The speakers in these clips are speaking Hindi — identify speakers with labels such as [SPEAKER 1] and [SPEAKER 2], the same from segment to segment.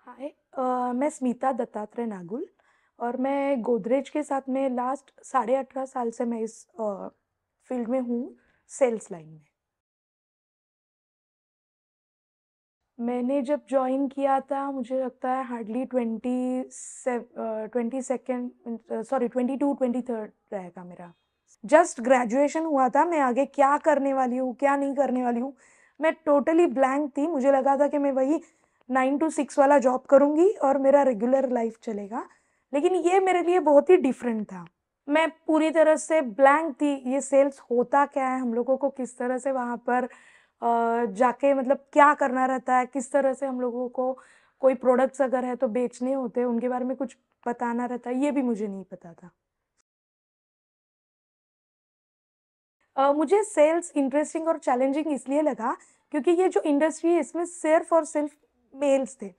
[SPEAKER 1] हाय। मैं स्मिता दत्तात्रेय नागुल और मैं गोदरेज के साथ में लास्ट 18.5 साल से मैं इस फील्ड में हूँ, सेल्स लाइन में। मैंने जब जॉइन किया था मुझे लगता है हार्डली 22 23 रहेगा मेरा। जस्ट ग्रेजुएशन हुआ था, मैं आगे क्या करने वाली हूँ क्या नहीं करने वाली हूँ मैं टोटली ब्लैंक थी। मुझे लगा था कि मैं वही 9 to 6 वाला जॉब करूँगी और मेरा रेगुलर लाइफ चलेगा, लेकिन ये मेरे लिए बहुत ही डिफरेंट था। मैं पूरी तरह से ब्लैंक थी, ये सेल्स होता क्या है, हम लोगों को किस तरह से वहाँ पर जाके मतलब क्या करना रहता है, किस तरह से हम लोगों को कोई प्रोडक्ट्स अगर है तो बेचने होते हैं, उनके बारे में कुछ बताना रहता है, ये भी मुझे नहीं पता था। मुझे सेल्स इंटरेस्टिंग और चैलेंजिंग इसलिए लगा क्योंकि ये जो इंडस्ट्री है इसमें सिर्फ और सिर्फ मेल्स थे।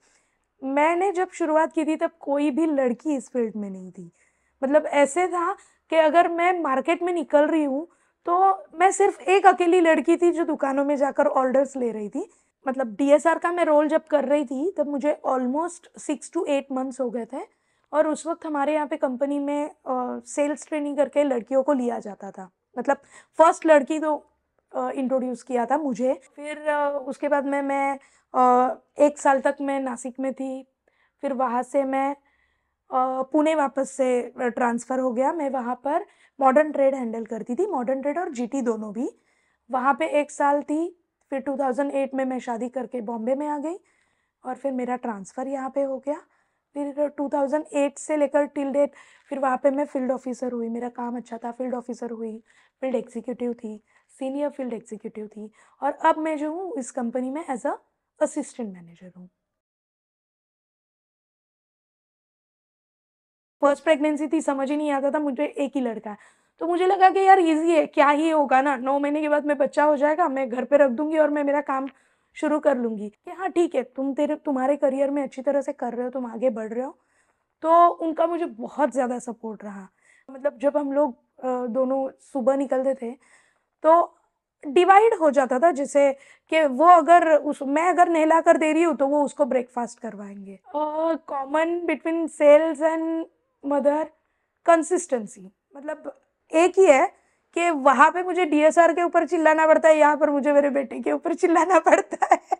[SPEAKER 1] मैंने जब शुरुआत की थी तब कोई भी लड़की इस फील्ड में नहीं थी। मतलब ऐसे था कि अगर मैं मार्केट में निकल रही हूँ तो मैं सिर्फ एक अकेली लड़की थी जो दुकानों में जाकर ऑर्डर्स ले रही थी। मतलब डीएसआर का मैं रोल जब कर रही थी तब मुझे ऑलमोस्ट 6 to 8 months हो गए थे और उस वक्त हमारे यहाँ पे कंपनी में सेल्स ट्रेनिंग करके लड़कियों को लिया जाता था। मतलब फर्स्ट लड़की तो इंट्रोड्यूस किया था मुझे। फिर उसके बाद में मैं 1 साल तक मैं नासिक में थी। फिर वहाँ से मैं पुणे वापस से ट्रांसफ़र हो गया। मैं वहाँ पर मॉडर्न ट्रेड हैंडल करती थी, मॉडर्न ट्रेड और जीटी दोनों भी। वहाँ पे 1 साल थी। फिर 2008 में मैं शादी करके बॉम्बे में आ गई और फिर मेरा ट्रांसफ़र यहाँ पे हो गया। फिर 2008 से लेकर टिल डेट फिर वहाँ पे मैं फील्ड ऑफिसर हुई। मेरा काम अच्छा था, फील्ड ऑफिसर हुई, फील्ड एग्जीक्यूटिव थी, सीनियर फील्ड एग्जीक्यूटिव थी और अब मैं जो हूँ इस कंपनी में एज अ असिस्टेंट मैनेजर हूँ। फर्स्ट प्रेगनेंसी थी, समझ ही नहीं आता था, मुझे एक ही लड़का है। तो मुझे लगा कि यार ईज़ी है, क्या ही होगा ना, 9 महीने के बाद में बच्चा हो जाएगा, मैं घर पे रख दूँगी और मैं मेरा काम शुरू कर लूँगी। कि हाँ ठीक है, तुम्हारे करियर में अच्छी तरह से कर रहे हो, तुम आगे बढ़ रहे हो। तो उनका मुझे बहुत ज़्यादा सपोर्ट रहा। मतलब जब हम लोग दोनों सुबह निकलते थे, तो डिवाइड हो जाता था जैसे कि वो अगर उस मैं अगर नहला कर दे रही हूँ, तो वो उसको ब्रेकफ़ास्ट करवाएँगे। Common between cells and mother consistency. मतलब एक ही है कि वहाँ पे मुझे डीएसआर के ऊपर चिल्लाना पड़ता है, यहाँ पर मुझे मेरे बेटे के ऊपर चिल्लाना पड़ता है।